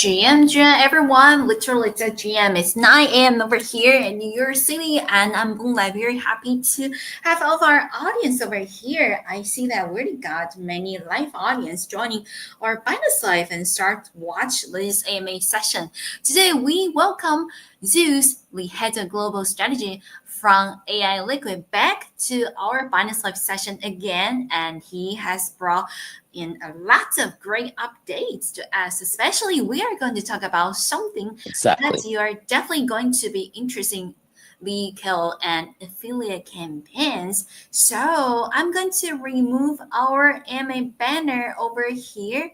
GM, everyone. Literally, it's a GM. It's 9 a.m. over here in New York City, and I'm very happy to have all of our audience over here. I see that we already got many live audience joining our Binance Live and start to watch this AMA session. Today, we welcome Zeus, the head of global strategy from AILiquid, back to our Binance Live session again, and he has brought in a lot of great updates to us. Especially, we are going to talk about something that you are definitely going to be interested the KOL and affiliate campaigns. So I'm going to remove our MA banner over here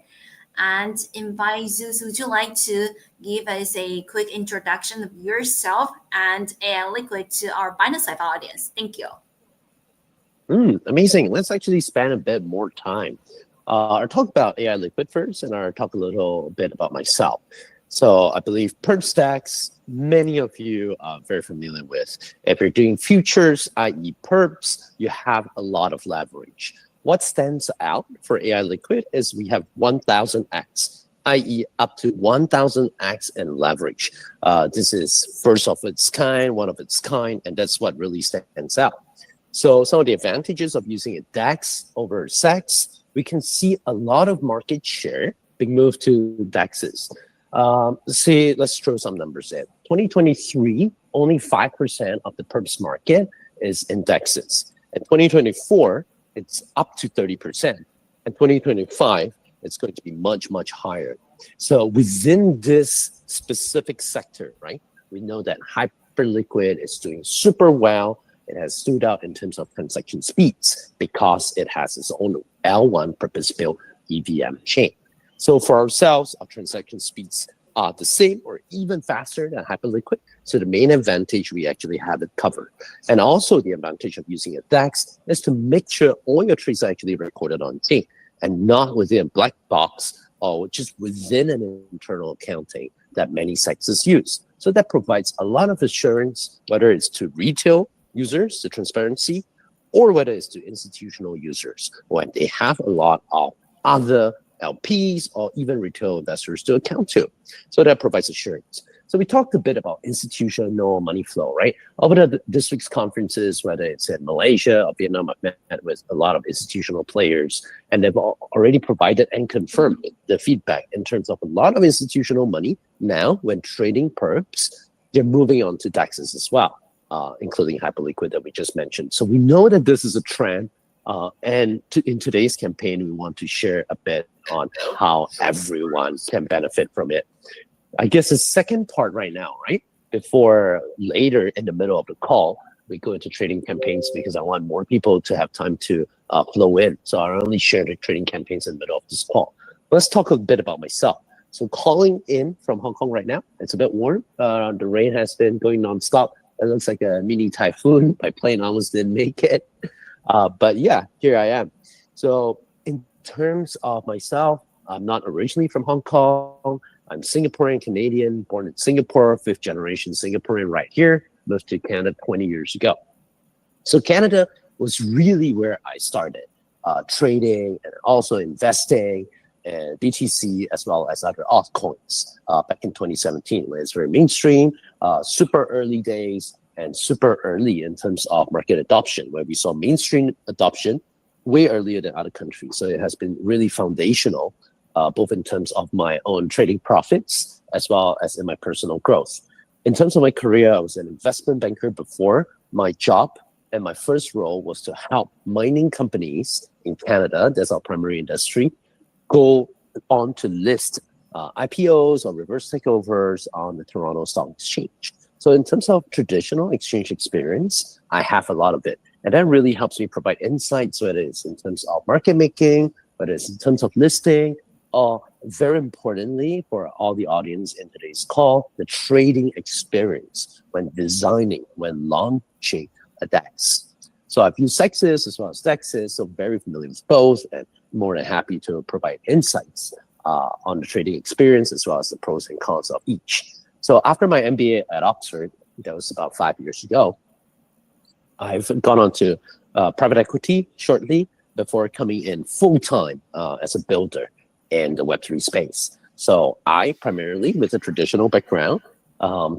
and invite Zeus. Would you like to give us a quick introduction of yourself and AILiquid to our Binance Live audience? Thank you. Amazing. Let's actually spend a bit more time. I'll talk about AILiquid first, and I'll talk a little bit about myself. So I believe perp stacks, many of you are very familiar with. If you're doing futures, i.e. perps, you have a lot of leverage. What stands out for AILiquid is we have 1000x, i.e. up to 1000x in leverage. This is first of its kind, one of its kind, and that's what really stands out. So some of the advantages of using a DEX over SEX, we can see a lot of market share being moved to DEXs. Let's throw some numbers in. 2023, only 5% of the perps market is in DEXs. In 2024, it's up to 30%. In 2025, it's going to be much, much higher. So within this specific sector, right, we know that Hyperliquid is doing super well. It has stood out in terms of transaction speeds because it has its own L1 purpose-built EVM chain. So for ourselves, our transaction speeds are the same or even faster than Hyperliquid. So the main advantage, we actually have it covered. And also the advantage of using a DEX is to make sure all your trades are actually recorded on chain and not within a black box or just within an internal accounting that many sectors use. So that provides a lot of assurance, whether it's to retail users, the transparency, or whether it's to institutional users when they have a lot of other LPs or even retail investors to account to. So that provides assurance. So we talked a bit about institutional money flow, right? Over this week's conferences, whether it's in Malaysia or Vietnam, I've met with a lot of institutional players, and they've already provided and confirmed the feedback in terms of a lot of institutional money. Now, when trading perps, they're moving on to DEXs as well, including Hyperliquid that we just mentioned. So we know that this is a trend. In today's campaign, we want to share a bit on how everyone can benefit from it. I guess the second part right now, right? Before later in the middle of the call, we go into trading campaigns because I want more people to have time to flow in. So I only share the trading campaigns in the middle of this call. Let's talk a bit about myself. So calling in from Hong Kong right now, it's a bit warm. The rain has been going nonstop. It looks like a mini typhoon. My plane almost didn't make it. But yeah, here I am. So in terms of myself, I'm not originally from Hong Kong. I'm Singaporean Canadian, born in Singapore, 5th generation Singaporean right here, moved to Canada 20 years ago. So Canada was really where I started trading and also investing in BTC as well as other altcoins back in 2017, when it's very mainstream, super early days, and super early in terms of market adoption, where we saw mainstream adoption way earlier than other countries. So it has been really foundational, both in terms of my own trading profits, as well as in my personal growth. In terms of my career, I was an investment banker before. My job and my first role was to help mining companies in Canada, that's our primary industry, go on to list IPOs or reverse takeovers on the Toronto Stock Exchange. So in terms of traditional exchange experience, I have a lot of it. And that really helps me provide insights, whether it's in terms of market making, whether it's in terms of listing, or very importantly for all the audience in today's call, the trading experience when designing, when launching a DEX. So I've used SEXs as well as DEXs, so very familiar with both and more than happy to provide insights on the trading experience as well as the pros and cons of each. So after my MBA at Oxford, that was about 5 years ago, I've gone on to private equity shortly before coming in full-time as a builder in the Web3 space. So I primarily, with a traditional background,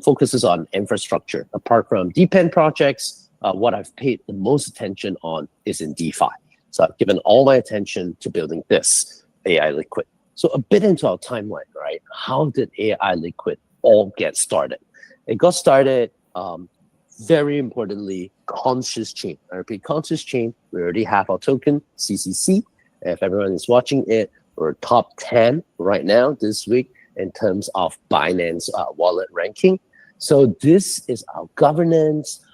focuses on infrastructure. Apart from depend projects, what I've paid the most attention on is in DeFi. So I've given all my attention to building this AILiquid. So a bit into our timeline, right? How did AILiquid all get started? It got started, very importantly, conscious chain. I repeat, conscious chain. We already have our token, CCC. If everyone is watching it, we're top 10 right now this week in terms of Binance wallet ranking. So this is our governance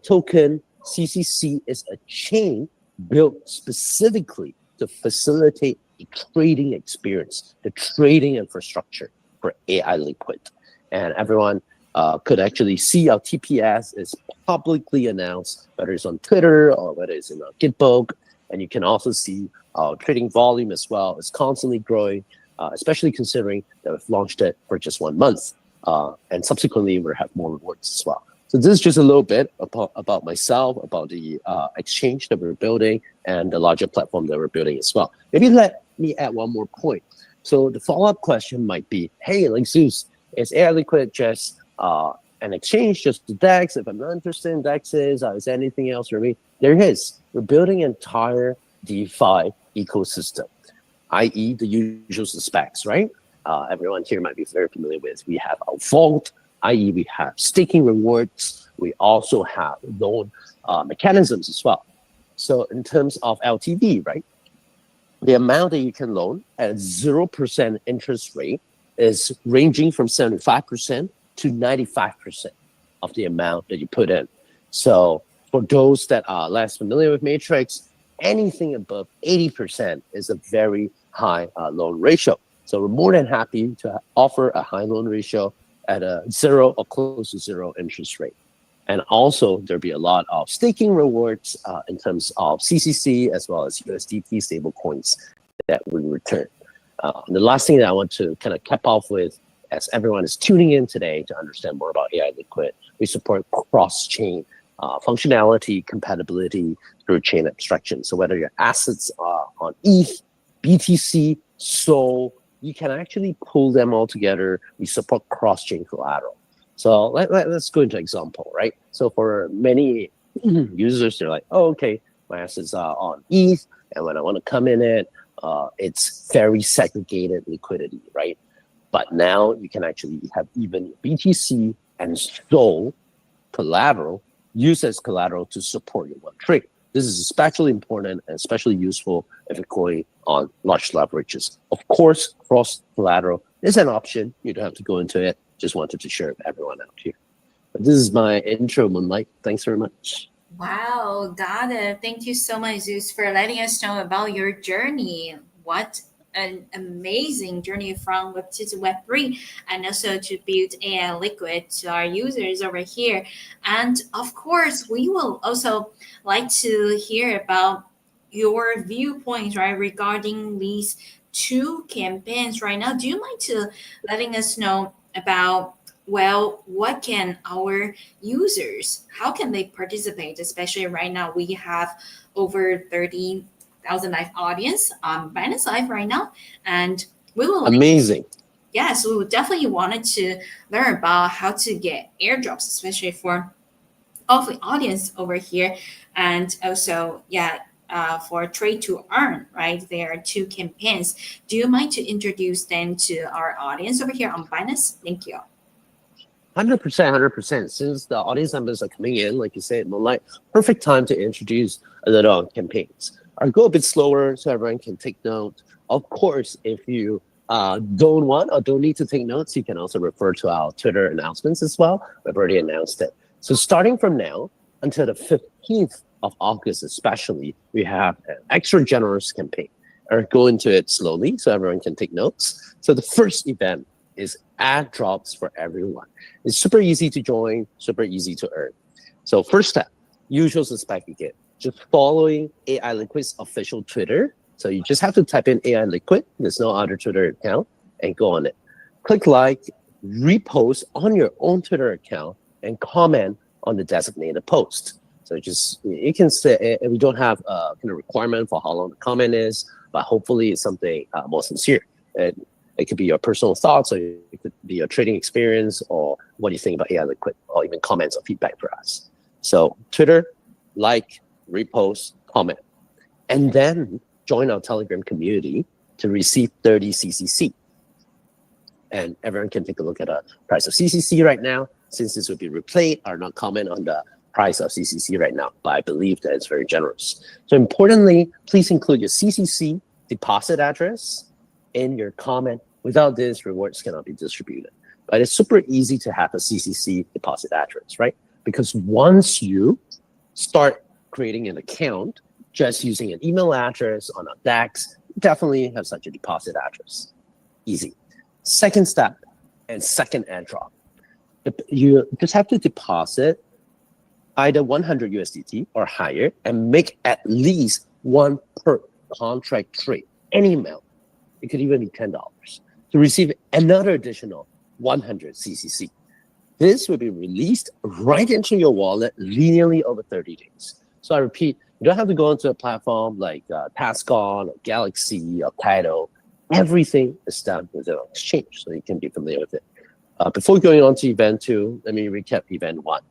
token. CCC is a chain built specifically to facilitate a trading experience, the trading infrastructure for AILiquid. And everyone could actually see our TPS is publicly announced, whether it's on Twitter or whether it's in our Gitbook. And you can also see our trading volume as well is constantly growing, especially considering that we've launched it for just 1 month. And subsequently, we'll have more rewards as well. So this is just a little bit about myself, about the exchange that we're building and the larger platform that we're building as well. Maybe let me add one more point. So the follow-up question might be, hey, like Zeus, is AILiquid just an exchange, just the DEX? If I'm not interested in DEXs, is there anything else for me? There is. We're building an entire DeFi ecosystem, i.e. the usual suspects, right? Everyone here might be very familiar with. We have our vault, i.e. we have staking rewards. We also have loan mechanisms as well. So in terms of LTV, right? The amount that you can loan at 0% interest rate is ranging from 75% to 95% of the amount that you put in. So for those that are less familiar with Matrix, anything above 80% is a very high loan ratio. So we're more than happy to offer a high loan ratio at a 0 or close to 0 interest rate. And also there'll be a lot of staking rewards in terms of CCC as well as USDT stable coins that we return. The last thing that I want to kind of cap off with, as everyone is tuning in today to understand more about AILiquid, we support cross-chain functionality, compatibility through chain abstraction. So whether your assets are on ETH, BTC, SOL, you can actually pull them all together. We support cross-chain collateral. So let's go into example, right? So for many users, they're like, oh, okay, my assets are on ETH, and when I want to come in it, it's very segregated liquidity, right? But now you can actually have even BTC and SOL collateral used as collateral to support your web trade. This is especially important and especially useful if you're going on large leverages. Of course, cross collateral is an option. You don't have to go into it. Just wanted to share with everyone out here. But this is my intro, Moonlight. Thanks very much. Wow, got it. Thank you so much, Zeus, for letting us know about your journey. What an amazing journey from Web 2 to Web 3, and also to build AILiquid to our users over here. And of course, we will also like to hear about your viewpoints, right, regarding these two campaigns right now. Do you mind to letting us know about, well, what can our users, how can they participate? Especially right now, we have over 30,000 live audience on Binance Live right now. And we will Amazing. Yes, we would definitely wanted to learn about how to get airdrops, especially for all the audience over here. And also, for trade to earn, right? There are two campaigns. Do you mind to introduce them to our audience over here on Binance? Thank you. 100%, 100%. Since the audience numbers are coming in, like you said, Moonlight, perfect time to introduce a little on campaigns. I'll go a bit slower so everyone can take note. Of course, if you don't want or don't need to take notes, you can also refer to our Twitter announcements as well. We've already announced it. So starting from now until the 15th of August especially, we have an extra generous campaign. I'll go into it slowly so everyone can take notes. So the first event is add drops for everyone. It's super easy to join, super easy to earn. So first step, usual suspect you get, just following AILiquid's official Twitter. So you just have to type in AILiquid, there's no other Twitter account, and go on it. Click like, repost on your own Twitter account, and comment on the designated post. So just, you can say, we don't have a kind of requirement for how long the comment is, but hopefully it's something more sincere. And It could be your personal thoughts, or it could be your trading experience, or what do you think about AILiquid, or even comments or feedback for us. So Twitter, like, repost, comment, and then join our Telegram community to receive 30 CCC. And everyone can take a look at the price of CCC right now. Since this will be replayed, I'll not comment on the price of CCC right now, but I believe that it's very generous. So importantly, please include your CCC deposit address in your comment. Without this, rewards cannot be distributed. But it's super easy to have a CCC deposit address, right? Because once you start creating an account, just using an email address on a DEX, definitely have such a deposit address. Easy. Second step and second airdrop. You just have to deposit either 100 USDT or higher and make at least one per contract trade, any amount. It could even be $10 to receive another additional 100 CCC. This will be released right into your wallet linearly over 30 days. So I repeat, you don't have to go into a platform like Tascon or Galaxy or Tidal. Everything is done within an exchange, so you can be familiar with it. Before going on to event 2, let me recap event 1.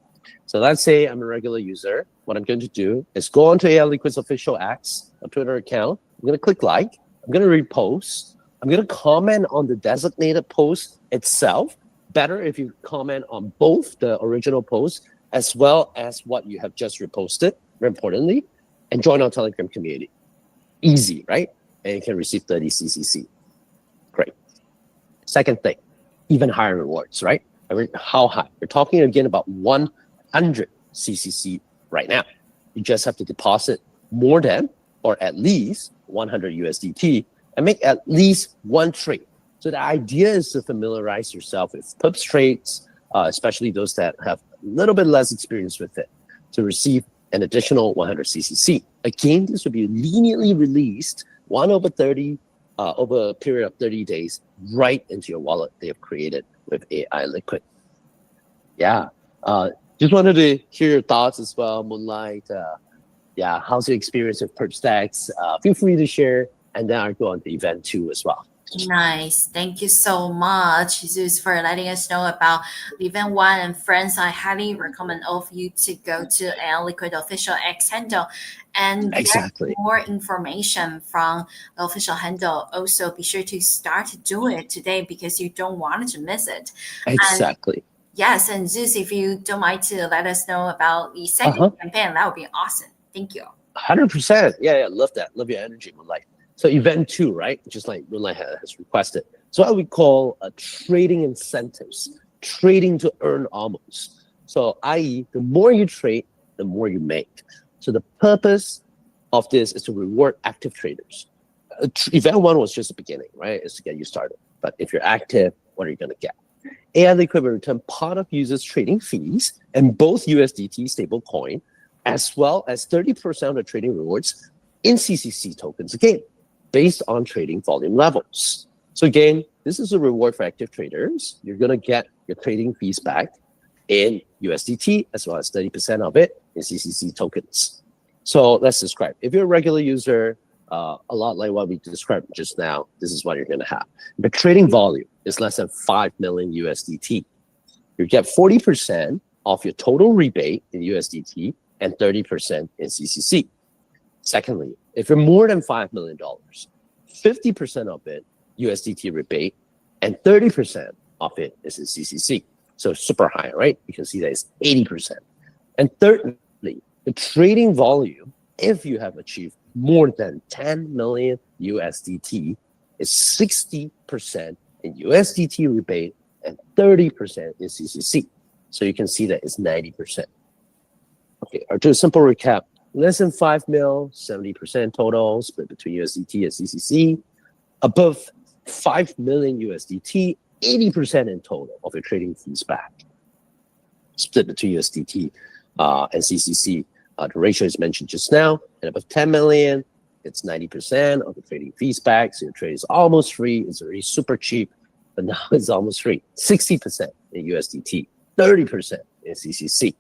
So let's say I'm a regular user. What I'm going to do is go on to AILiquid's official X, a Twitter account. I'm going to click like. I'm going to repost. I'm going to comment on the designated post itself. Better if you comment on both the original post as well as what you have just reposted, very importantly, and join our Telegram community. Easy, right? And you can receive 30 CCC. Great. Second thing, even higher rewards, right? I mean, how high? We're talking again about 100 CCC right now. You just have to deposit more than, or at least 100 USDT and make at least one trade. So the idea is to familiarize yourself with PUBS trades, especially those that have a little bit less experience with it, to receive an additional 100 CCC. Again, this will be linearly released 1/30 over a period of 30 days right into your wallet they have created with AILiquid. Yeah, just wanted to hear your thoughts as well, Moonlight. Yeah, how's your experience with perp stacks? Feel free to share, and then I'll go on to event 2 as well. Nice. Thank you so much, Jesus, for letting us know about event 1. And friends, I highly recommend all of you to go to AILiquid official X handle and get more information from the official handle. Also, be sure to start to do it today because you don't want to miss it. Exactly. And yes, and Zeus, if you don't mind to let us know about the second campaign, that would be awesome. Thank you. 100%. Yeah, love that. Love your energy, Moonlight. So event 2, right? Just like Moonlight has requested. So what we call trading incentives, trading to earn almost. So i.e., the more you trade, the more you make. So the purpose of this is to reward active traders. Event 1 was just the beginning, right? It's to get you started. But if you're active, what are you going to get? AILiquid will return part of users' trading fees and both USDT stablecoin, as well as 30% of the trading rewards in CCC tokens again, based on trading volume levels. So again, this is a reward for active traders. You're going to get your trading fees back in USDT, as well as 30% of it in CCC tokens. So let's describe. If you're a regular user, a lot like what we described just now, this is what you're going to have. The trading volume is less than 5 million USDT. You get 40% of your total rebate in USDT and 30% in CCC. Secondly, if you're more than $5 million, 50% of it USDT rebate and 30% of it is in CCC. So super high, right? You can see that it's 80%. And thirdly, the trading volume, if you have achieved more than 10 million USDT, is 60% in USDT rebate and 30% in CCC. So you can see that it's 90%. Okay, I'll do a simple recap. Less than 5 mil, 70% total, split between USDT and CCC. Above 5 million USDT, 80% in total of your trading fees back. Split between USDT and CCC. The ratio is mentioned just now. And above 10 million, it's 90% of the trading fees back. So your trade is almost free. It's already super cheap, but now it's almost free. 60% in USDT, 30% in CCC.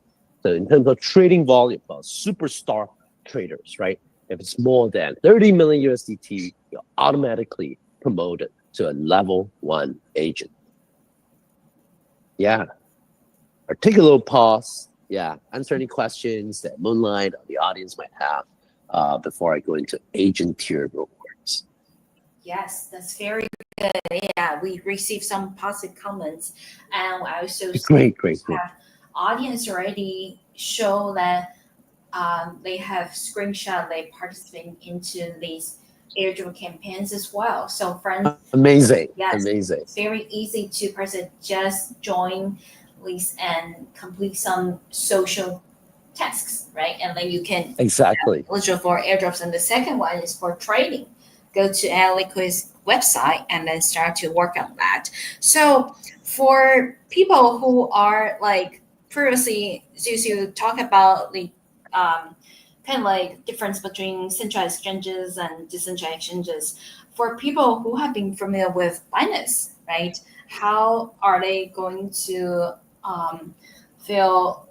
So in terms of trading volume, superstar traders, right? If it's more than 30 million USDT, you're automatically promoted to a level 1 agent. Yeah. Or take a little pause. Yeah. Answer any questions that Moonlight or the audience might have before I go into agent tier rewards. Yes, that's very good. Yeah, we received some positive comments, and I also Great. have audience already show that they have screenshot they participate into these airdrop campaigns as well. So friends, Amazing. yes, Amazing. it's very easy to person just join list and complete some social tasks, right? And then you can Exactly. eligible for airdrops. And the second one is for trading. Go to AILiquid's website and then start to work on that. So for people who are like previously, since you talk about the kind of like difference between centralized exchanges and decentralized exchanges, for people who have been familiar with Binance, right? How are they going to feel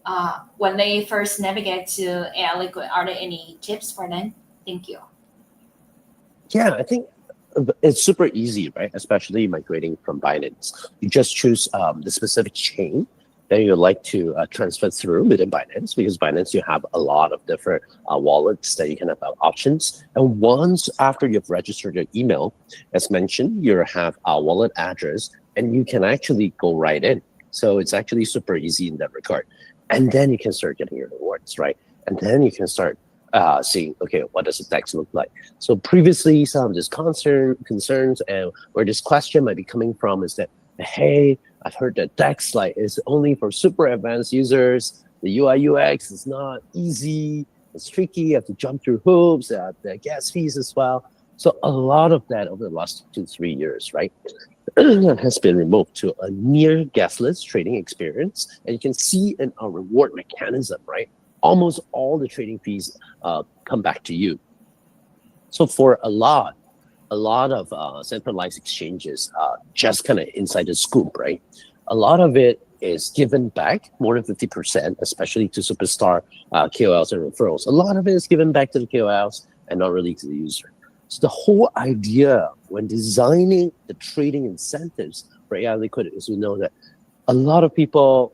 when they first navigate to AILiquid? Are there any tips for them? Thank you. Yeah, I think it's super easy, right? Especially migrating from Binance. You just choose the specific chain that you'd like to transfer through within Binance, because Binance, you have a lot of different wallets that you can have options. And once after you've registered your email, as mentioned, you have a wallet address and you can actually go right in. So it's actually super easy in that regard. And then you can start getting your rewards, right? And then you can start seeing, okay, what does the DEX look like? So previously, some of this concerns and where this question might be coming from is that, hey, I've heard that DEX is only for super advanced users. The UI UX is not easy. It's tricky. You have to jump through hoops. The gas fees as well. So a lot of that over the last 2-3 years, right, has been removed to a near gasless trading experience. And you can see in our reward mechanism, right, almost all the trading fees come back to you. So for a lot of centralized exchanges, just kind of inside the scoop, right? A lot of it is given back, more than 50%, especially to superstar KOLs and referrals. A lot of it is given back to the KOLs and not really to the user. So the whole idea when designing the trading incentives for AILiquid is we know that a lot of people,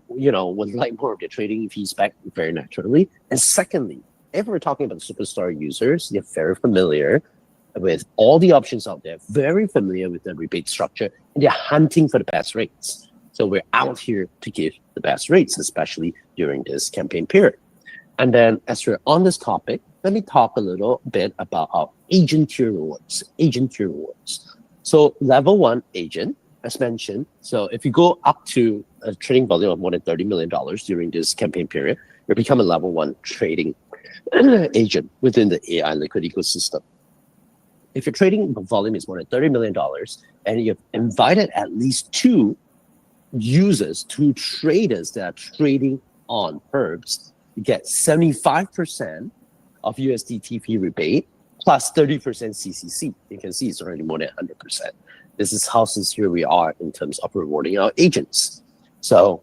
would like more of their trading fees back very naturally. And secondly, if we're talking about superstar users, they're very familiar with all the options out there, very familiar with the rebate structure, and they're hunting for the best rates. So we're out here to give the best rates, especially during this campaign period. And then as we're on this topic, let me talk a little bit about our agent tier rewards. So level 1 agent, as mentioned, so if you go up to a trading volume of more than $30 million during this campaign period, you become a level 1 trading agent within the AILiquid ecosystem. If your trading volume is more than $30 million and you've invited at least 2 users, 2 traders that are trading on Herbs, you get 75% of USDT fee rebate plus 30% CCC. You can see it's already more than 100%. This is how sincere we are in terms of rewarding our agents. So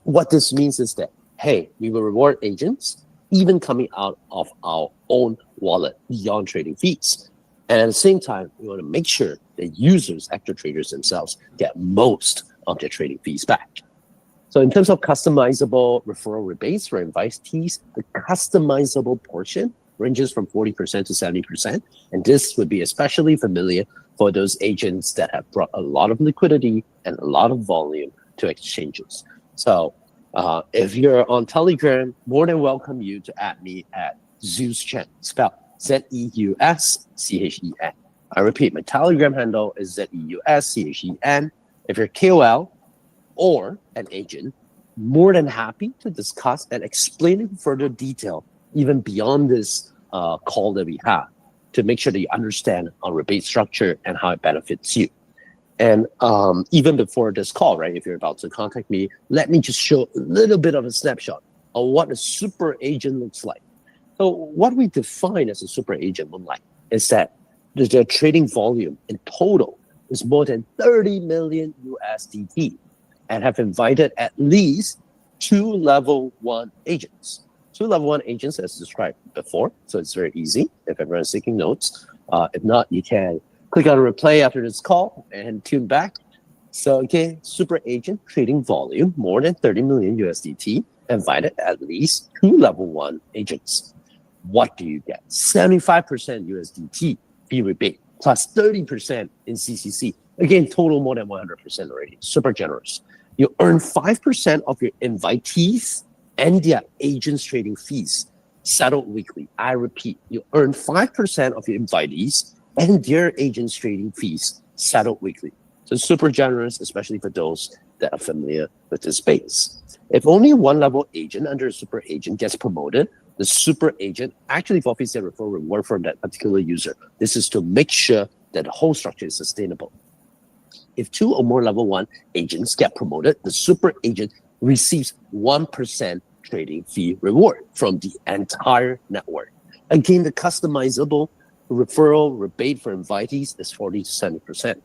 what this means is that, hey, we will reward agents even coming out of our own wallet beyond trading fees. And at the same time, we want to make sure that users, active traders themselves, get most of their trading fees back. So in terms of customizable referral rebates for invitees, the customizable portion ranges from 40% to 70%. And this would be especially familiar for those agents that have brought a lot of liquidity and a lot of volume to exchanges. So if you're on Telegram, more than welcome you to add me at ZeusChen, spelled ZEUSCHEN. I repeat, my Telegram handle is ZEUSCHEN. If you're KOL or an agent, more than happy to discuss and explain in further detail, even beyond this call that we have, to make sure that you understand our rebate structure and how it benefits you. And even before this call, right, if you're about to contact me, let me just show a little bit of a snapshot of what a super agent looks like. So what we define as a super agent Moonlight is that the trading volume in total is more than 30 million USDT and have invited at least 2 level 1 agents. 2 level 1 agents as described before. So it's very easy if everyone's taking notes. If not, you can Click on replay after this call and tune back. So again, super agent trading volume more than 30 million USDT, invited at least 2 level 1 agents. What do you get? 75% USDT fee rebate plus 30% in CCC. Again, total more than 100% already. Super generous. You earn 5% of your invitees and their agents trading fees settled weekly. I repeat, you earn 5% of your invitees and their agents trading fees settled weekly. So super generous, especially for those that are familiar with this space. If only one level agent under a super agent gets promoted, the super agent actually forfeits their referral reward from that particular user. This is to make sure that the whole structure is sustainable. If 2 or more level 1 agents get promoted, the super agent receives 1% trading fee reward from the entire network. Again, the customizable referral rebate for invitees is 40 to 70%.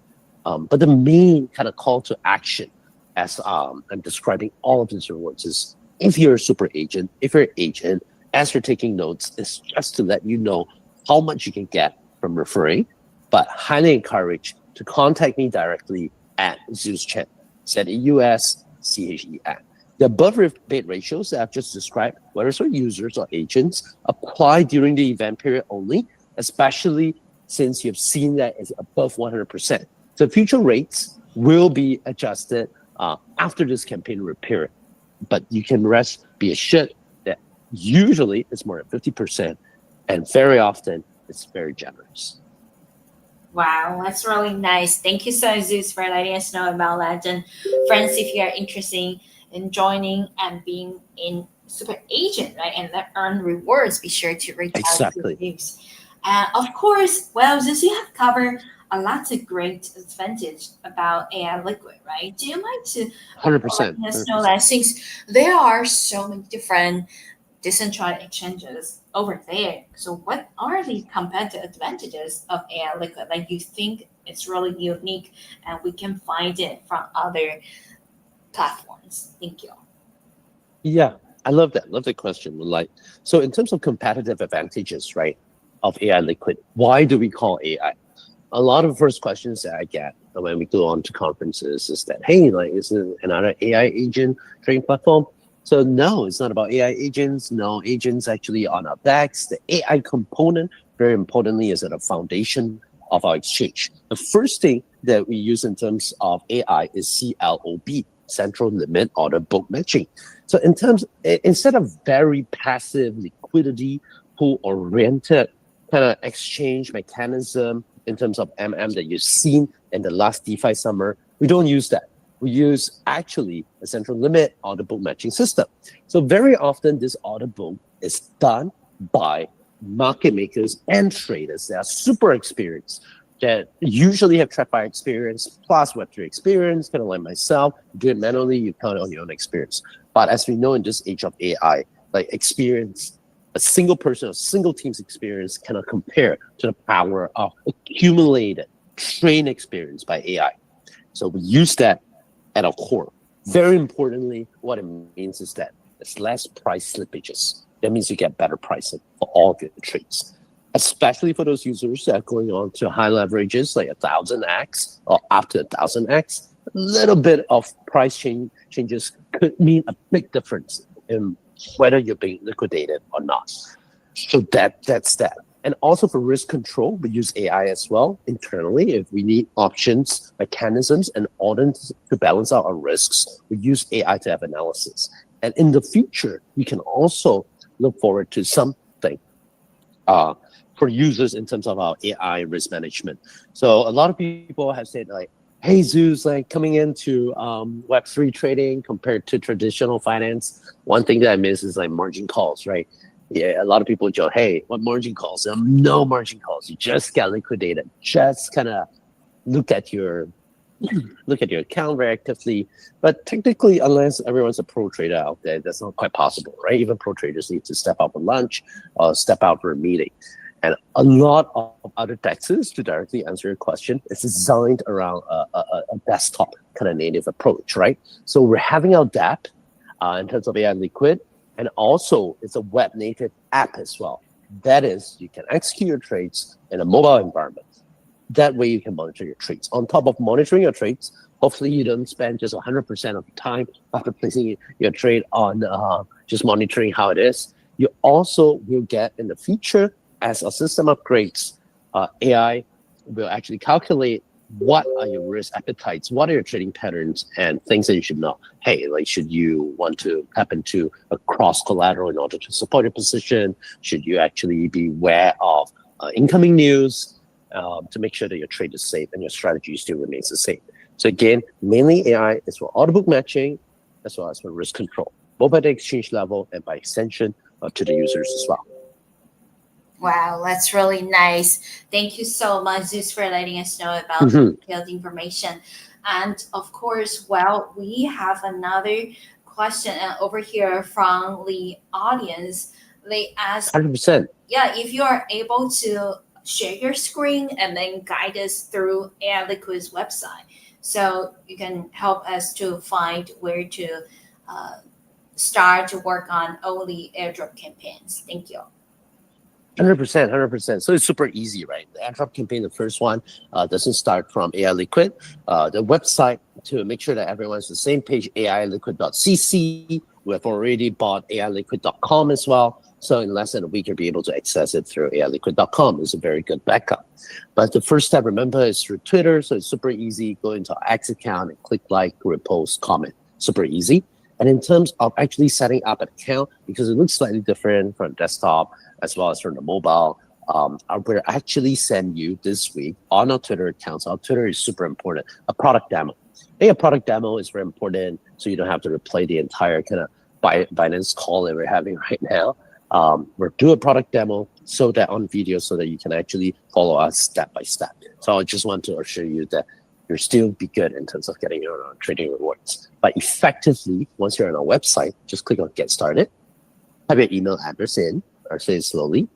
But the main kind of call to action as I'm describing all of these rewards is if you're a super agent, if you're an agent, as you're taking notes, is just to let you know how much you can get from referring, but highly encourage to contact me directly at Zeus Chen, ZEUSCHEN. The above rebate ratios that I've just described, whether it's for users or agents, apply during the event period only, especially since you've seen that it's above 100%. So future rates will be adjusted after this campaign period, but you can be assured that usually it's more than 50%, and very often it's very generous. Wow, that's really nice. Thank you so Zeus for letting us know about that. And friends, if you are interested in joining and being in super agent, right, and earn rewards, be sure to reach out to Zeus. Of course, well, Zeus, you have covered a lot of great advantage about AILiquid, right? Do you mind to 100%. let us know that since there are so many different decentralized exchanges over there, so what are the competitive advantages of AILiquid? Like you think it's really unique and we can find it from other platforms? Thank you. Yeah, I love that. Love the question. Like, so in terms of competitive advantages, right, of AILiquid, why do we call AI? A lot of first questions that I get when we go on to conferences is that, hey, like, is it another AI agent trading platform? So no, it's not about AI agents. No, agents actually on our backs. The AI component, very importantly, is at the foundation of our exchange. The first thing that we use in terms of AI is CLOB, Central Limit Order Book Matching. So instead of very passive liquidity pool oriented kind of exchange mechanism in terms of that you've seen in the last DeFi summer, we don't use that. We use actually a central limit order book matching system. So very often this order book is done by market makers and traders that are super experienced, that usually have TradFi experience plus Web3 experience, kind of like myself. You do it manually, you count on your own experience. But as we know in this age of AI, like experience, a single person, a single team's experience cannot compare to the power of accumulated trained experience by AI. So we use that at our core. Very importantly, what it means is that it's less price slippages. That means you get better pricing for all of your trades, especially for those users that are going on to high leverages like 1000x or up to 1000x. A little bit of price changes could mean a big difference in whether you're being liquidated or not. So that's that. And also for risk control, we use AI as well internally. If we need options, mechanisms, and orders to balance out our risks, we use AI to have analysis. And in the future, we can also look forward to something for users in terms of our AI risk management. So a lot of people have said like, hey, Zeus, like coming into Web3 trading compared to traditional finance, one thing that I miss is like margin calls, right? Yeah, a lot of people joke, hey, what margin calls? No margin calls. You just get liquidated. Just kind of look at your account very actively. But technically, unless everyone's a pro trader out there, that's not quite possible, right? Even pro traders need to step out for lunch or step out for a meeting. And a lot of other dexes, to directly answer your question, is designed around a desktop kind of native approach, right? So we're having our dApp in terms of AILiquid, and also it's a web native app as well. That is, you can execute your trades in a mobile environment. That way you can monitor your trades. On top of monitoring your trades, hopefully you don't spend just 100% of the time after placing your trade on just monitoring how it is. You also will get in the future, as our system upgrades, AI will actually calculate what are your risk appetites, what are your trading patterns, and things that you should know. Hey, like, should you want to tap into a cross collateral in order to support your position? Should you actually be aware of incoming news to make sure that your trade is safe and your strategy still remains the same? So again, mainly AI is for order book matching as well as for risk control, both at the exchange level and by extension to the users as well. Wow, that's really nice. Thank you so much, Zeus, for letting us know about detailed information. And of course, well, we have another question over here from the audience. They ask, 100%. yeah, if you are able to share your screen and then guide us through AILiquid's website, so you can help us to find where to uh, start to work on all the airdrop campaigns. Thank you. 100%, 100%. So it's super easy, right? The airdrop campaign, the first one, doesn't start from AILiquid. The website, to make sure that everyone's on the same page, AILiquid.cc. We have already bought AILiquid.com as well. So in less than a week, you'll be able to access it through AILiquid.com. It's a very good backup. But the first step, remember, is through Twitter. So it's super easy. Go into our X account and click like, repost, comment. Super easy. And in terms of actually setting up an account, because it looks slightly different from desktop as well as from the mobile, we'll actually send you this week on our Twitter accounts. Our Twitter is super important. A product demo. A product demo is very important, so you don't have to replay the entire kind of Binance call that we're having right now. We'll do a product demo so that on video, so that you can actually follow us step by step. So I just want to assure you that you'll still be good in terms of getting your trading rewards. But effectively, once you're on our website, just click on Get Started, type your email address in, or say it slowly,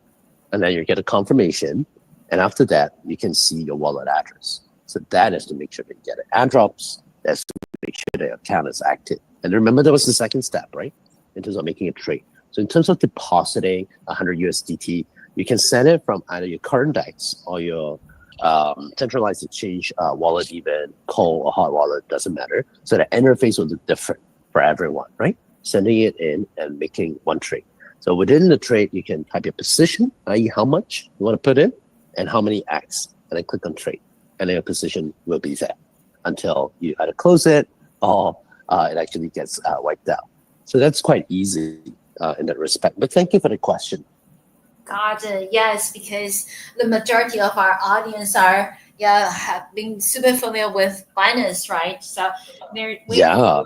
and then you get a confirmation. And after that, you can see your wallet address. So that is to make sure that you get airdrops. That's to make sure the account is active. And remember, that was the second step, right? In terms of making a trade. So in terms of depositing 100 USDT, you can send it from either your current DEX or your centralized exchange wallet, even cold or hot wallet, doesn't matter. So the interface will look different for everyone, right? Sending it in and making one trade. So within the trade, you can type your position, i.e. how much you want to put in and how many X, and then click on trade. And then your position will be there until you either close it or it actually gets wiped out. So that's quite easy in that respect. But thank you for the question. Got it. Yes, because the majority of our audience have been super familiar with Binance, right? So we are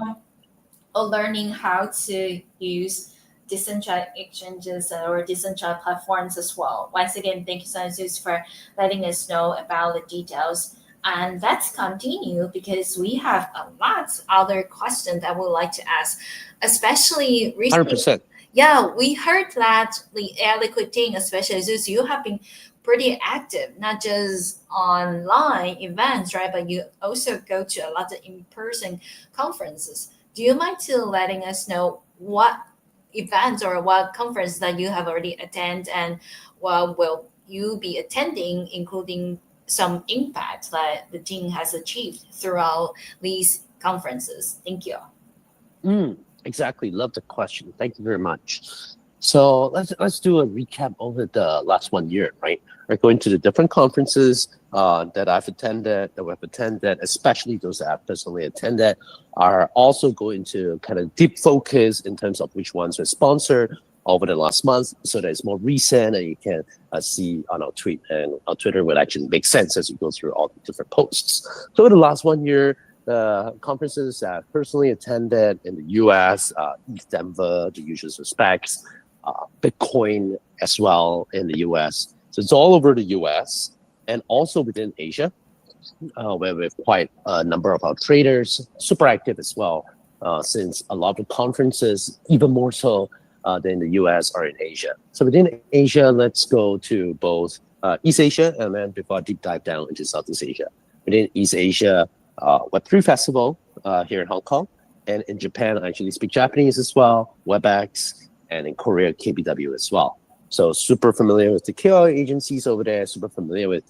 learning how to use decentralized exchanges or decentralized platforms as well. Once again, thank you so much for letting us know about the details. And let's continue, because we have a lot of other questions that we'd like to ask, especially recently. 100%. Yeah, we heard that the AILiquid team, especially Zeus, you have been pretty active, not just online events, right? But you also go to a lot of in-person conferences. Do you mind to letting us know what events or what conference that you have already attended, and what will you be attending, including some impact that the team has achieved throughout these conferences? Thank you. Exactly. Love the question. Thank you very much. So let's do a recap over the last 1 year, right? We're going to the different conferences that I've attended, that we've attended, especially those that I've personally attended, are also going to kind of deep focus in terms of which ones were sponsored over the last month, so that it's more recent and you can see on our tweet, and our Twitter will actually make sense as you go through all the different posts. So over the last 1 year, the conferences that I've personally attended in the US, East Denver, the usual suspects, Bitcoin as well in the US. So it's all over the US and also within Asia, where we have quite a number of our traders, super active as well, since a lot of the conferences, even more so than the US, are in Asia. So within Asia, let's go to both East Asia, and then before I deep dive down into Southeast Asia. Within East Asia, Web3 Festival here in Hong Kong, and in Japan, I actually speak Japanese as well, WebEx, and in Korea, KBW as well. So super familiar with the KOL agencies over there, super familiar with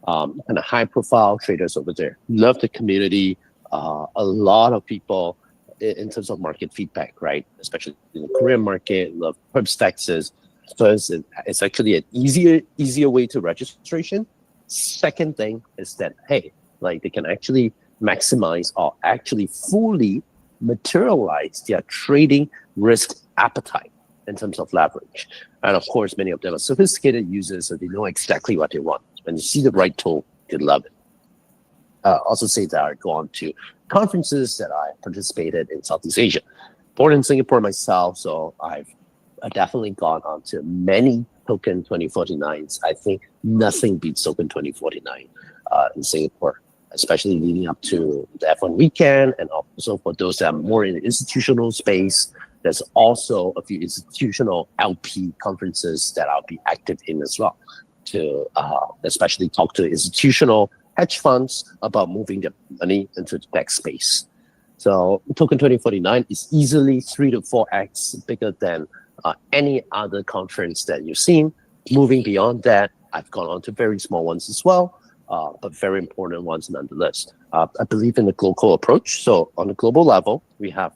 kind of high profile traders over there. Love the community. A lot of people in terms of market feedback, right? Especially in the Korean market, love perps taxes. So it's actually an easier way to registration. Second thing is that, hey, like they can actually maximize or actually fully materialize their trading risk appetite in terms of leverage. And of course, many of them are sophisticated users, so they know exactly what they want. When you see the right tool, they love it. Also say that I go on to conferences that I participated in Southeast Asia. Born in Singapore myself, so I've definitely gone on to many Token 2049s. I think nothing beats Token 2049 in Singapore, especially leading up to the F1 weekend. And also for those that are more in the institutional space, there's also a few institutional LP conferences that I'll be active in as well, to especially talk to institutional hedge funds about moving their money into the tech space. So Token 2049 is easily 3 to 4x bigger than any other conference that you've seen. Moving beyond that, I've gone on to very small ones as well, but very important ones nonetheless. I believe in the global approach. So on a global level, we have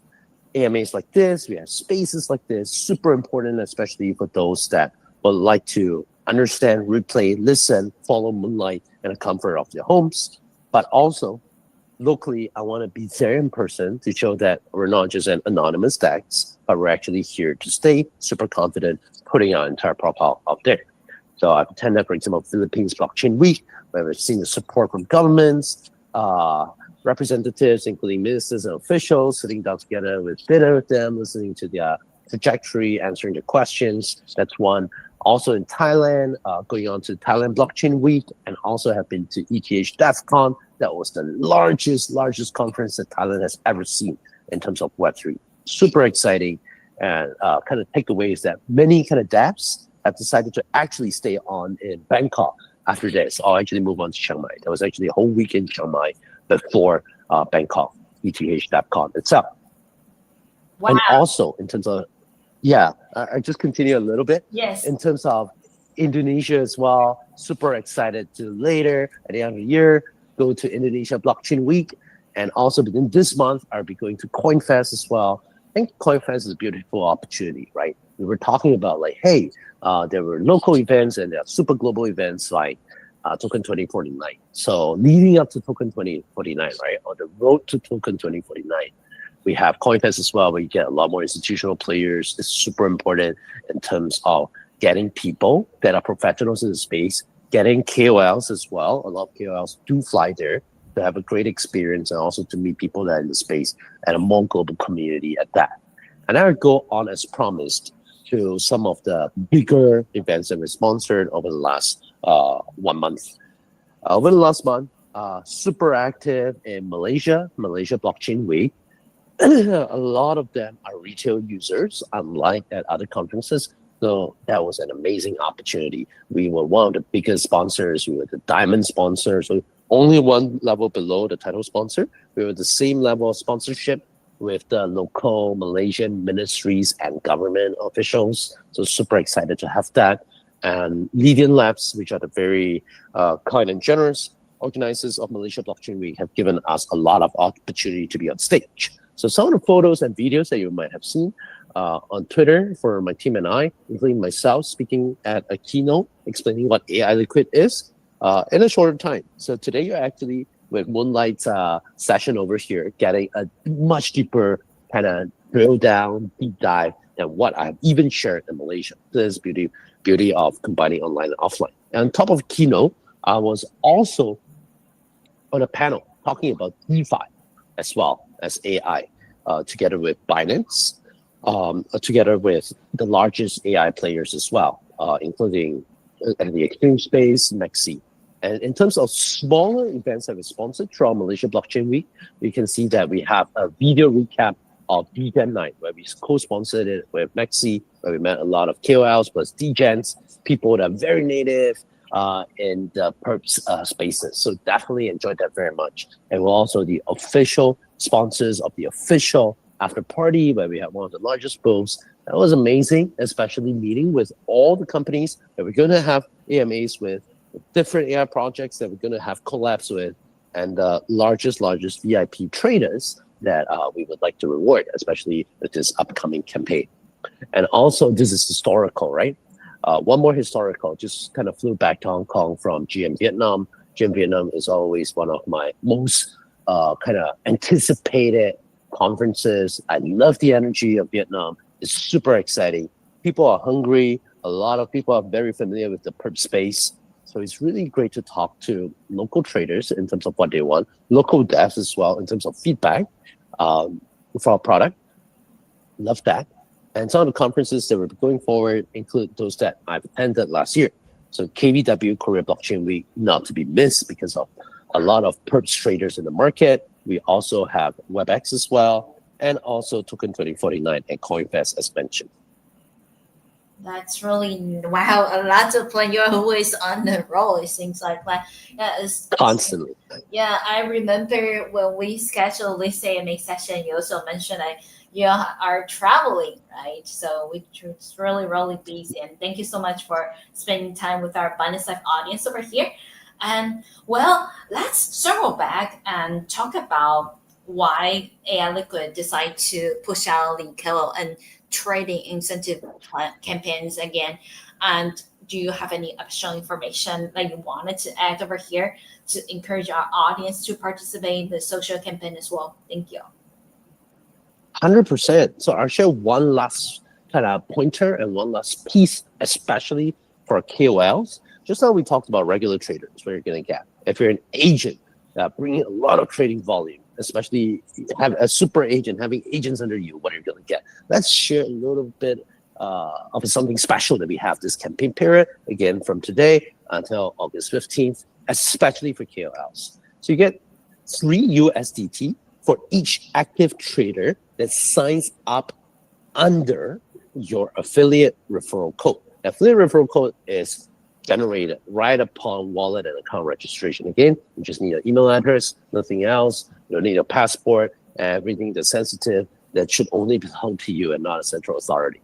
AMAs like this, we have spaces like this, super important, especially for those that would like to understand, replay, listen, follow Moonlight in the comfort of their homes. But also, locally, I want to be there in person to show that we're not just an anonymous DEX, but we're actually here to stay super confident, putting our entire profile out there. So I've attended, for example, Philippines Blockchain Week, where we've seen the support from governments, representatives, including ministers and officials, sitting down together with dinner with them, listening to their trajectory, answering their questions. That's one. Also in Thailand, going on to Thailand Blockchain Week, and also have been to ETH DevCon. That was the largest conference that Thailand has ever seen in terms of Web3. Super exciting, and kind of takeaways that many kind of devs have decided to actually stay on in Bangkok after this. I'll actually move on to Chiang Mai. There was actually a whole week in Chiang Mai before Bangkok ETH DevCon itself. Wow. And also in terms of, I just continue a little bit. Yes. In terms of Indonesia as well, super excited to later at the end of the year go to Indonesia Blockchain Week, and also within this month I'll be going to CoinFest as well. I think CoinFest is a beautiful opportunity, right? We were talking about like, hey, there were local events and there are super global events like Token 2049. So leading up to Token 2049, right, on the road to Token 2049. We have CoinFest as well, where you get a lot more institutional players. It's super important in terms of getting people that are professionals in the space, getting KOLs as well. A lot of KOLs do fly there to have a great experience and also to meet people that are in the space and a more global community at that. And I would go on as promised to some of the bigger events that were sponsored over the last 1 month. Over the last month, super active in Malaysia Blockchain Week. A lot of them are retail users, unlike at other conferences. So that was an amazing opportunity. We were one of the biggest sponsors. We were the diamond sponsor, so only one level below the title sponsor. We were the same level of sponsorship with the local Malaysian ministries and government officials. So super excited to have that. And Levian Labs, which are the very kind and generous organizers of Malaysia Blockchain Week, have given us a lot of opportunity to be on stage. So some of the photos and videos that you might have seen on Twitter for my team and I, including myself, speaking at a keynote explaining what AILiquid is in a shorter time. So today you're actually with Moonlight's session over here, getting a much deeper kind of drill down, deep dive than what I've even shared in Malaysia. This is beauty of combining online and offline. And on top of keynote, I was also on a panel talking about DeFi as well as AI, together with Binance, together with the largest AI players as well, including in the exchange space, Maxi. And in terms of smaller events that we sponsored throughout Malaysia Blockchain Week, we can see that we have a video recap of DGen 9, where we co-sponsored it with Maxi, where we met a lot of KOLs plus DGens, people that are very native in the perps spaces. So definitely enjoyed that very much. And we're also the official sponsors of the official after party, where we had one of the largest booths. That was amazing, especially meeting with all the companies that we're going to have AMAs with different AI projects that we're going to have collabs with, and the largest VIP traders that we would like to reward, especially with this upcoming campaign. And also, this is historical, right? One more historical, just kind of flew back to Hong Kong from GM Vietnam. GM Vietnam is always one of my most kind of anticipated conferences. I love the energy of Vietnam. It's super exciting. People are hungry. A lot of people are very familiar with the perp space. So it's really great to talk to local traders in terms of what they want, local devs as well in terms of feedback for our product. Love that. And some of the conferences that we're going forward include those that I've attended last year. So KBW, Korea Blockchain Week, not to be missed because of a lot of perps traders in the market. We also have WebEx as well, and also Token 2049 and CoinFest as mentioned. That's really wow. A lot of plan. You're always on the roll. It seems like yeah, Constantly. yeah. I remember when we scheduled this AMA session. You also mentioned that you are traveling, right? So it's really busy. And thank you so much for spending time with our Abundance Life audience over here. And well, let's circle back and talk about why AILiquid decided to push out the KOL and trading incentive campaigns again. And do you have any additional information that you wanted to add over here to encourage our audience to participate in the social campaign as well? Thank you. 100%. So I'll share one last kind of pointer and one last piece, especially for KOLs. Just now we talked about regular traders, what you're going to get. If you're an agent bringing a lot of trading volume, especially have a super agent, having agents under you, what are you going to get? Let's share a little bit of something special that we have this campaign period, again, from today until August 15th, especially for KOLs. So you get 3 USDT for each active trader that signs up under your affiliate referral code. Affiliate referral code is generated right upon wallet and account registration. Again, you just need an email address, nothing else. You don't need a passport, everything that's sensitive that should only belong to you and not a central authority.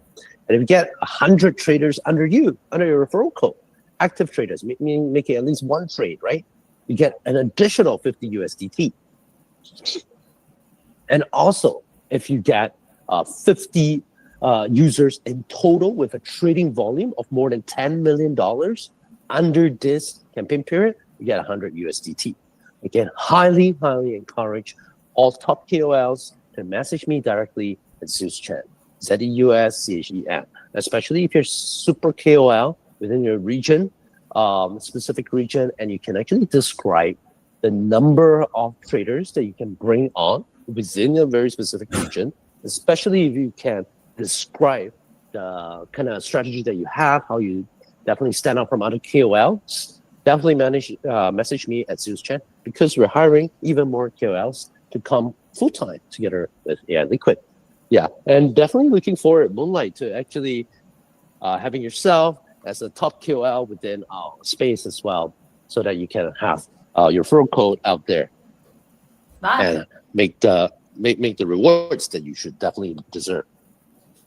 And if you get 100 traders under you, under your referral code, active traders, meaning making at least one trade, right? You get an additional 50 USDT. And also, if you get 50 users in total with a trading volume of more than $10 million under this campaign period, you get 100 USDT. Again, highly encourage all top KOLs to message me directly at Zeus Chen, ZEUSCHEN, especially if you're super KOL within your region, specific region, and you can actually describe the number of traders that you can bring on within a very specific region, especially if you can describe the kind of strategy that you have, how you definitely stand out from other KOLs. Definitely message me at Zeus Chen because we're hiring even more KOLs to come full-time together with AILiquid. Yeah, and definitely looking forward, Moonlight, to actually having yourself as a top KOL within our space as well, so that you can have your referral code out there. Bye. And make the rewards that you should definitely deserve.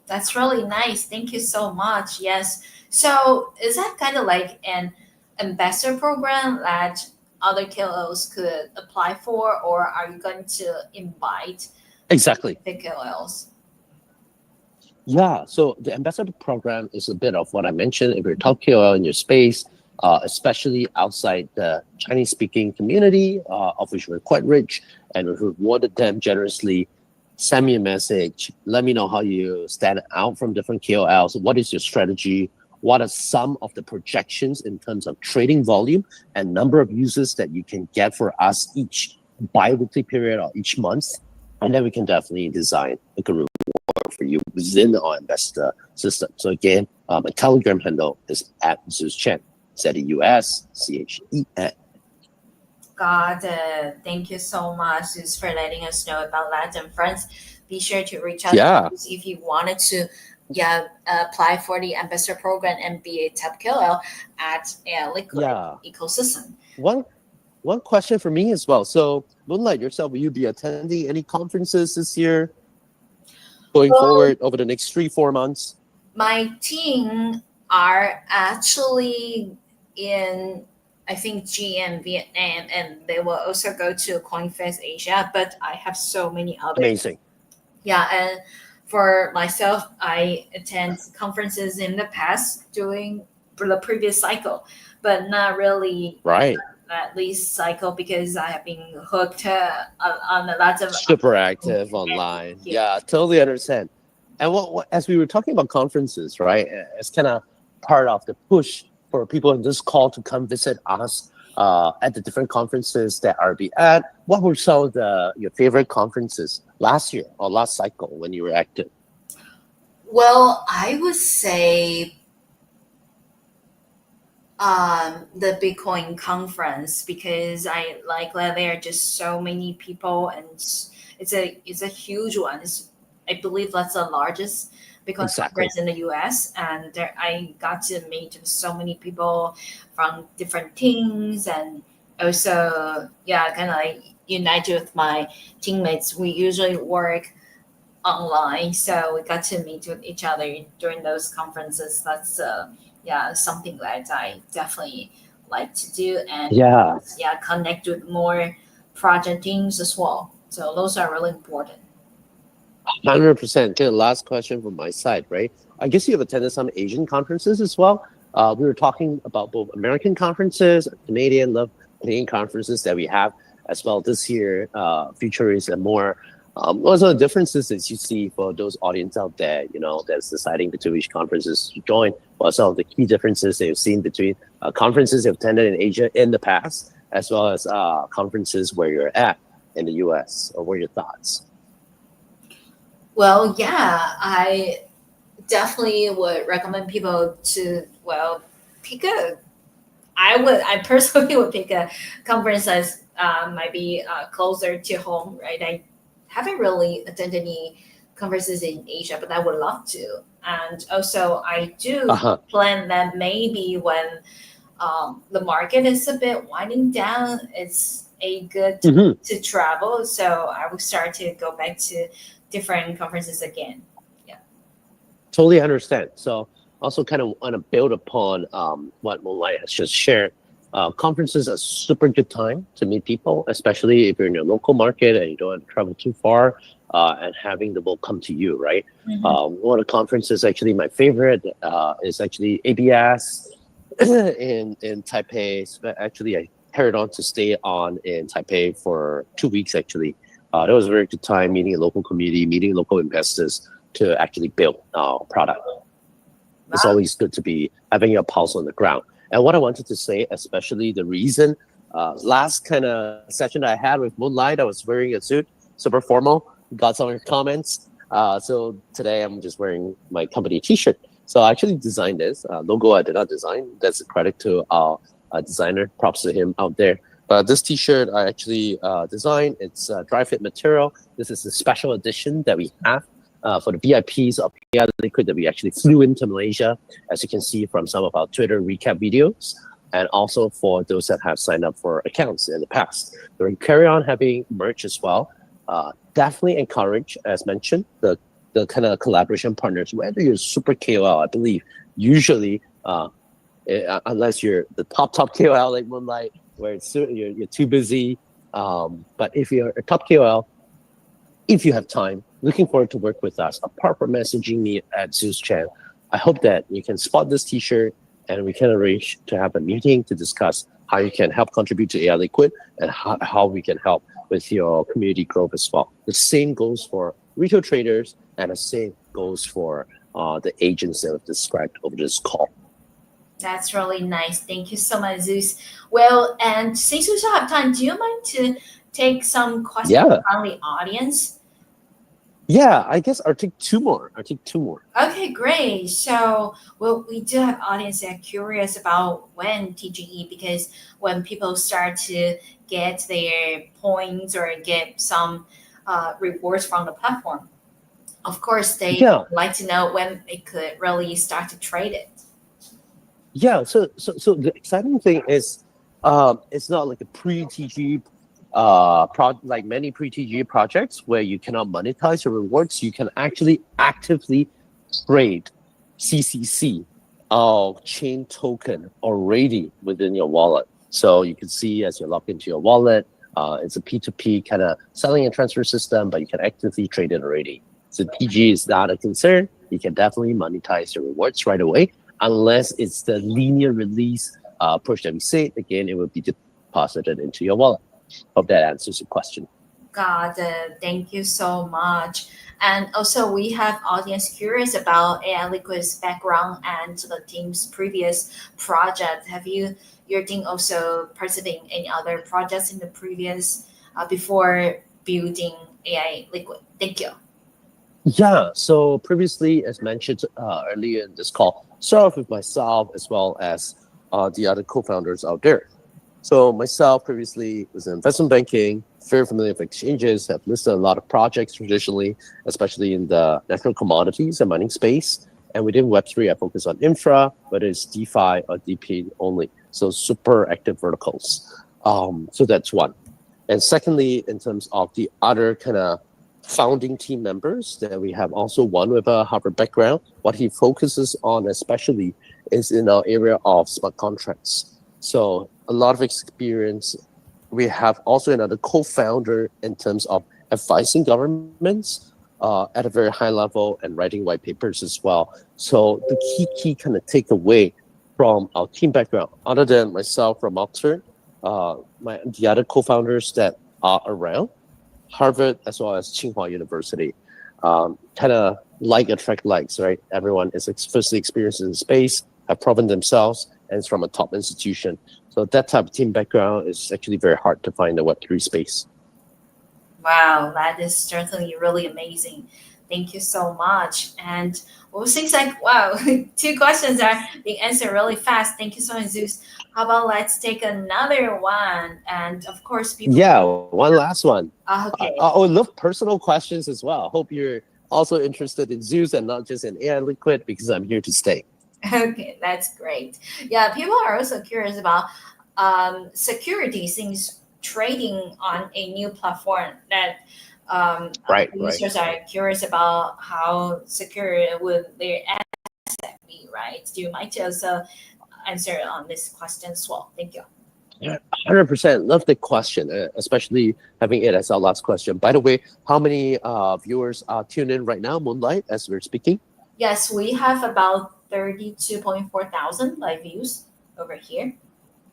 That's really nice. Thank you so much. Yes. So is that kind of like an ambassador program that other KOLs could apply for, or are you going to invite Exactly the KOLs? Yeah. So the ambassador program is a bit of what I mentioned. If you're a top KOL in your space, especially outside the Chinese-speaking community, of which we're quite rich, and we've rewarded them generously, send me a message. Let me know how you stand out from different KOLs. What is your strategy? What are some of the projections in terms of trading volume and number of users that you can get for us each bi-weekly period or each month? And then we can definitely design a good reward for you within our ambassador system. So again, my Telegram handle is at Zeus Chen, ZEUSCHEN. Got it. Thank you so much just for letting us know about that. And friends, be sure to reach out to us if you wanted to apply for the ambassador program and be a top KOL at AILiquid ecosystem. One question for me as well. So Moonlight, yourself, will you be attending any conferences this year going forward over the next 3-4 months? My team are actually in I think GM Vietnam, and they will also go to CoinFest Asia. But I have so many other. Amazing. Yeah, and for myself, I attend conferences in the past during the previous cycle, but not really Right. at least cycle because I have been hooked on a lot of Super active online. yeah. Yeah, totally understand. And what as we were talking about conferences, right? It's kind of part of the push for people in this call to come visit us at the different conferences that are be at. What were some of your favorite conferences last year or last cycle when you were active? Well, I would say the Bitcoin conference because I like that there are just so many people and it's a huge one. I believe that's the largest Bitcoin Exactly. conference in the U.S. and there, I got to meet so many people from different teams and also kind of like united with my teammates. We usually work online, so we got to meet with each other during those conferences. That's something that I definitely like to do, and Yeah, connect with more project teams as well. So those are really important. 100%. Okay, last question from my side, right? I guess you have attended some Asian conferences as well. We were talking about both American conferences, Canadian conferences that we have as well this year. Future is a more. What are the differences that you see for those audience out there, that's deciding between which conferences to join? What are some of the key differences that you've seen between conferences you've attended in Asia in the past, as well as conferences where you're at in the US? Or what are your thoughts? Well, yeah, I definitely would recommend people to pick a. I personally would pick a conference that's might be closer to home, right? I haven't really attended any conferences in Asia, but I would love to. And also, I do Uh-huh. plan that maybe when the market is a bit winding down, it's a good Hmm. to travel. So I will start to go back to different conferences again. Yeah. Totally understand. So also kind of want to build upon what Moonlight has just shared. Conferences are super good time to meet people, especially if you're in your local market and you don't have to travel too far, and having the will come to you, right? Mhm. One of the conferences actually my favorite is actually ABS in Taipei. So actually, I carried on to stay on in Taipei for 2 weeks actually. That was a very good time meeting a local community, meeting local investors to actually build our product. It's Wow. always good to be having your pulse on the ground. And what I wanted to say, especially the reason, last kind of session I had with Moonlight, I was wearing a suit, super formal. Got some of your comments. So today I'm just wearing my company T-shirt. So I actually designed this logo. I did not design. That's a credit to our designer. Props to him out there. But this T-shirt I actually designed. It's dry fit material. This is a special edition that we have for the VIPs of AILiquid that we actually flew into Malaysia, as you can see from some of our Twitter recap videos, and also for those that have signed up for accounts in the past. We'll carry on having merch as well. Definitely encourage, as mentioned, the kind of collaboration partners, whether you're super KOL, I believe, usually, unless you're the top KOL like Moonlight, where you're too busy. But if you're a top KOL, if you have time, looking forward to work with us. Apart from messaging me at Zeus Chan, I hope that you can spot this T-shirt and we can arrange to have a meeting to discuss how you can help contribute to AILiquid and how we can help with your community growth as well. The same goes for retail traders and the same goes for the agents that I've described over this call. That's really nice. Thank you so much, Zeus. Well, and since we still have time, do you mind to take some questions Yeah. from the audience? Yeah, I guess I'll take two more. Okay, great. So, well, we do have audience that are curious about when TGE because when people start to get their points or get some rewards from the platform, of course, they Yeah. like to know when they could really start to trade it. Yeah, so the exciting thing is, it's not like a pre-TG, like many pre-TG projects where you cannot monetize your rewards. You can actually actively trade CCC, chain token already within your wallet. So you can see as you log into your wallet, it's a P2P kind of selling and transfer system, but you can actively trade it already. So TG is not a concern. You can definitely monetize your rewards right away, unless it's the linear release push that we say. Again, it will be deposited into your wallet. Hope that answers your question. Got it. Thank you so much. And also, we have audience curious about AI Liquid's background and the team's previous project. Have your team also participated in any other projects in the previous before building AI Liquid? Thank you. Yeah, so previously, as mentioned earlier in this call, start off with myself as well as the other co-founders out there. So myself previously was in investment banking, very familiar with exchanges, have listed a lot of projects traditionally, especially in the natural commodities and mining space. And within Web3, I focus on infra, whether it's DeFi or DP only. So super active verticals. So that's one. And secondly, in terms of the other kind of founding team members, that we have also one with a Harvard background. What he focuses on especially is in our area of smart contracts. So a lot of experience. We have also another co-founder in terms of advising governments at a very high level and writing white papers as well. So the key kind of takeaway from our team background, other than myself from Oxford, the other co-founders that are around, Harvard as well as Tsinghua University, kind of like attract likes, right? Everyone is firstly experienced in the space, have proven themselves, and it's from a top institution. So that type of team background is actually very hard to find in the Web3 space. Wow, that is certainly really amazing. Thank you so much. And well, seems like wow, two questions are being answered really fast. Thank you so much, Zeus. How about let's take another one? And of course, people. Yeah, one last one. Okay. I would love personal questions as well. Hope you're also interested in Zeus and not just in AILiquid, because I'm here to stay. Okay, that's great. Yeah, people are also curious about security since trading on a new platform that Right. users are curious about how secure would their asset be, right? Do you mind to also answer on this question as well? Thank you. Yeah, 100%. Love the question, especially having it as our last question. By the way, how many viewers are tuned in right now, Moonlight, as we're speaking? Yes, we have about 32.4 thousand live views over here.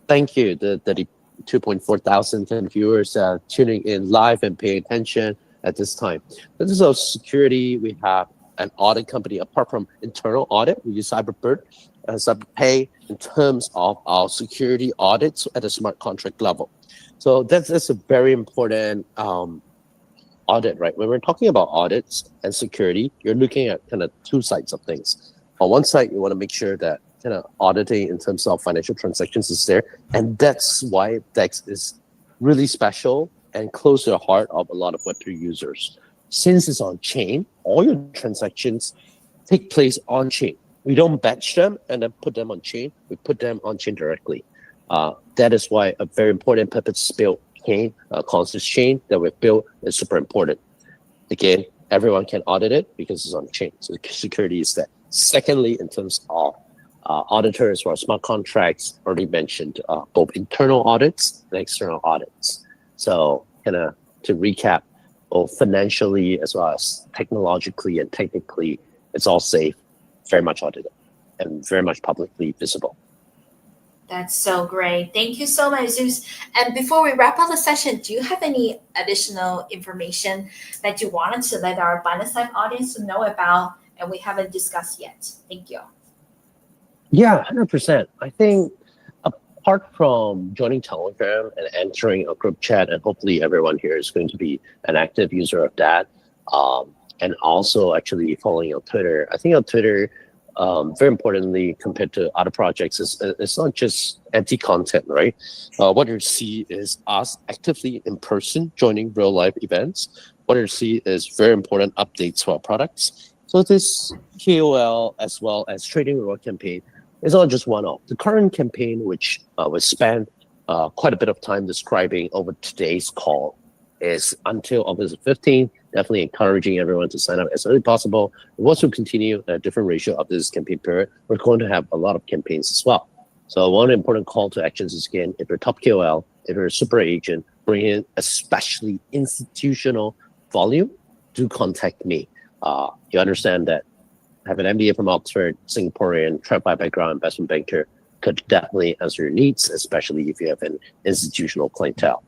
Thank you. The 32.4 thousand viewers tuning in live and paying attention at this time. This is our security. We have an audit company. Apart from internal audit, we use Cyberbird, CyberPay in terms of our security audits at the smart contract level. So that's a very important audit, right? When we're talking about audits and security, you're looking at kind of two sides of things. On one side, you want to make sure that kind of auditing in terms of financial transactions is there, and that's why DEX is really special and close to the heart of a lot of Web3 users. Since it's on chain, all your transactions take place on chain. We don't batch them and then put them on chain. We put them on chain directly. That is why a very important purpose-built chain, conscious chain that we've built is super important. Again, everyone can audit it because it's on chain. So security is that. Secondly, in terms of auditors for smart contracts, already mentioned both internal audits and external audits. So kind of to recap, both financially as well as technologically and technically, it's all safe, very much audited, and very much publicly visible. That's so great. Thank you so much, Zeus. And before we wrap up the session, do you have any additional information that you wanted to let our Binance Live audience to know about and we haven't discussed yet? Thank you. Yeah, 100%. I think apart from joining Telegram and entering a group chat, and hopefully everyone here is going to be an active user of that, and also actually following on Twitter. I think on Twitter, very importantly, compared to other projects, it's not just empty content, right? What you see is us actively in person joining real life events. What you see is very important updates to our products. So this KOL as well as trading reward campaign is not just one-off. The current campaign, which was spent quite a bit of time describing over today's call, is until August 15th. Definitely encouraging everyone to sign up as early as possible. We want to continue a different ratio of this campaign period. We're going to have a lot of campaigns as well. So one important call to actions is, again, if you're top KOL, if you're a super agent, bring in especially institutional volume, do contact me. You understand that I have an MBA from Oxford, Singaporean, TradFi background, investment banker, could definitely answer your needs, especially if you have an institutional clientele.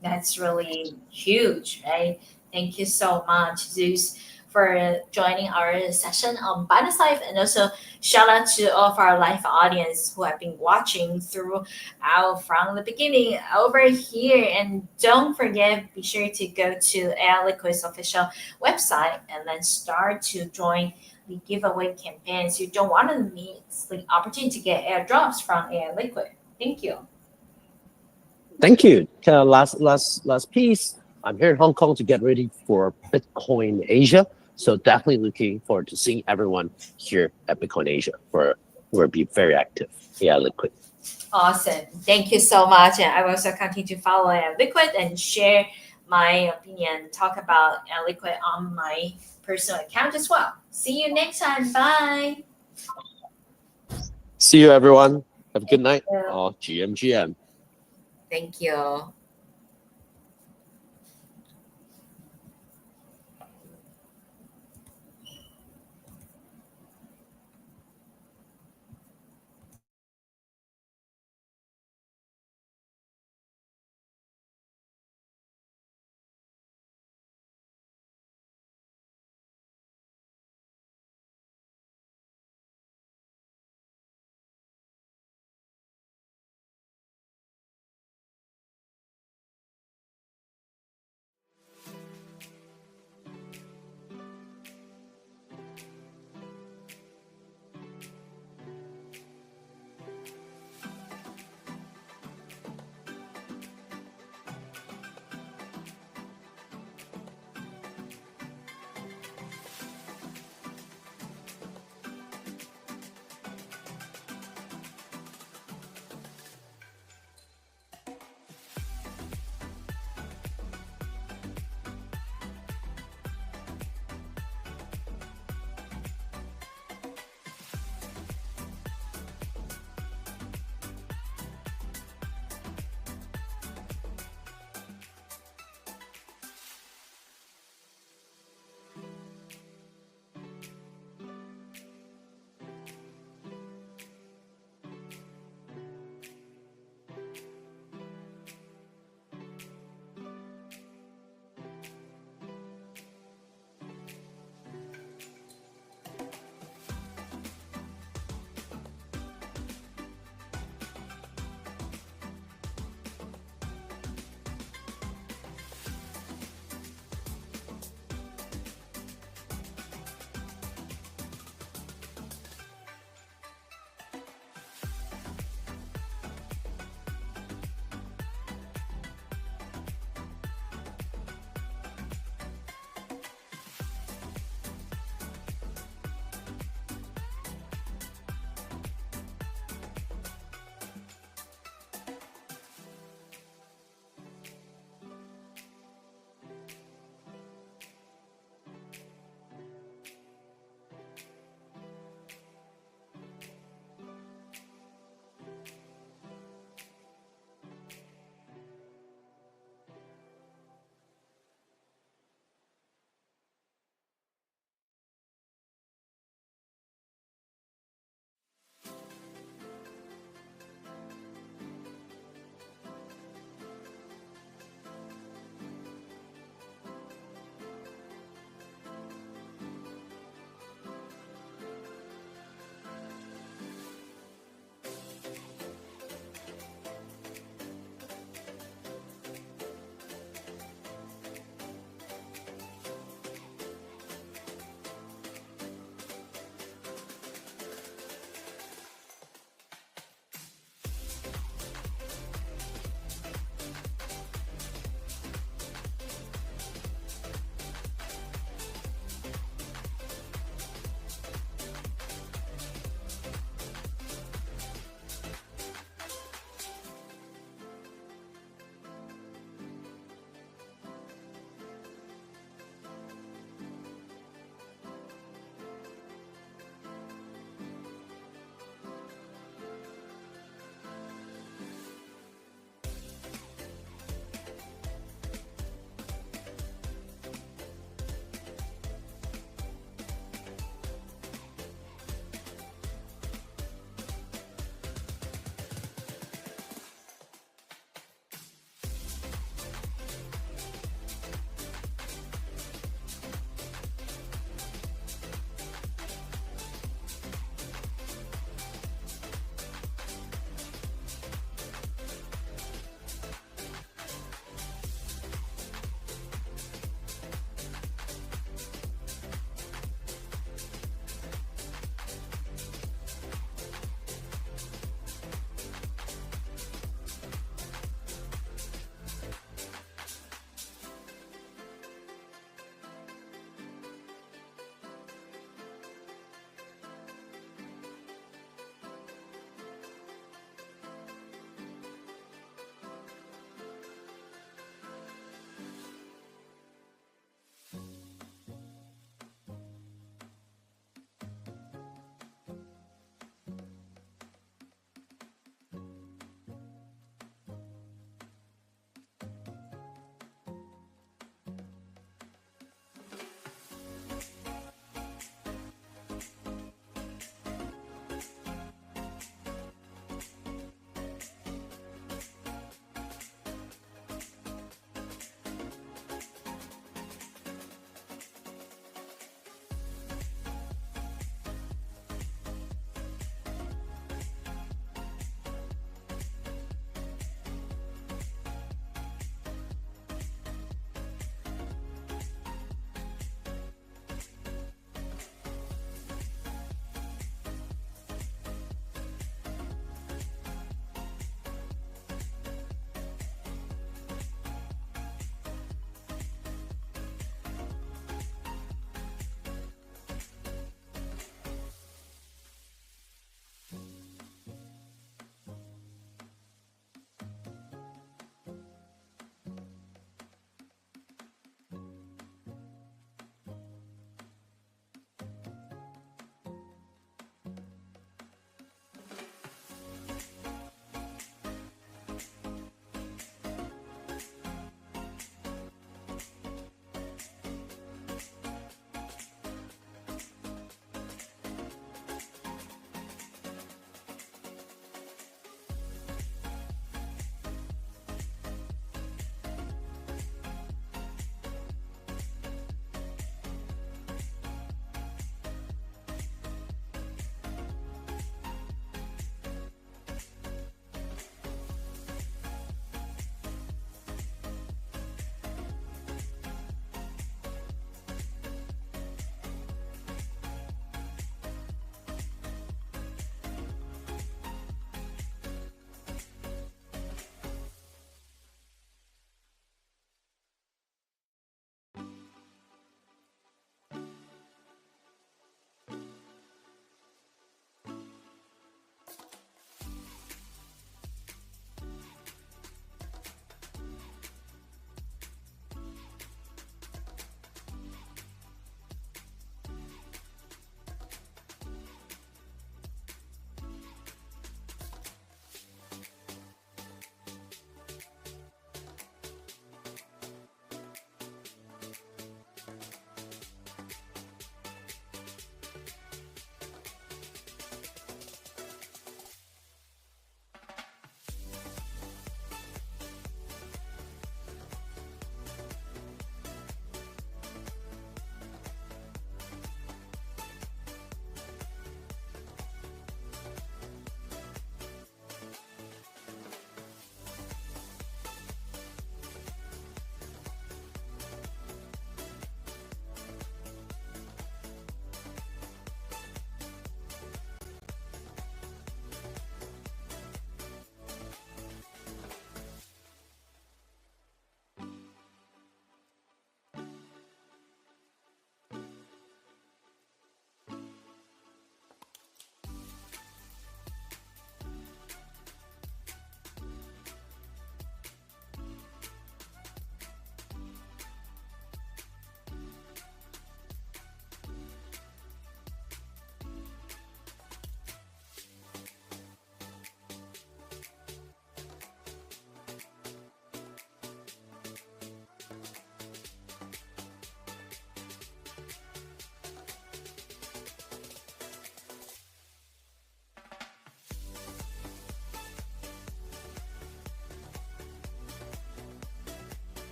That's really huge, right? Thank you so much, Zeus, for joining our session on Binance Live, and also shout out to all of our live audience who have been watching throughout from the beginning over here. And don't forget, be sure to go to AILiquid's official website and then start to join the giveaway campaigns. You don't want to miss the opportunity to get airdrops from AILiquid. Thank you. Thank you. Last piece. I'm here in Hong Kong to get ready for Bitcoin Asia. So definitely looking forward to seeing everyone here at Bitcoin Asia, where we'll be very active. AILiquid. Awesome. Thank you so much. And I will also continue to follow Liquid and share my opinion, talk about Liquid on my personal account as well. See you next time. Bye. See you, everyone. Have a good night. you. GMGM. Thank you.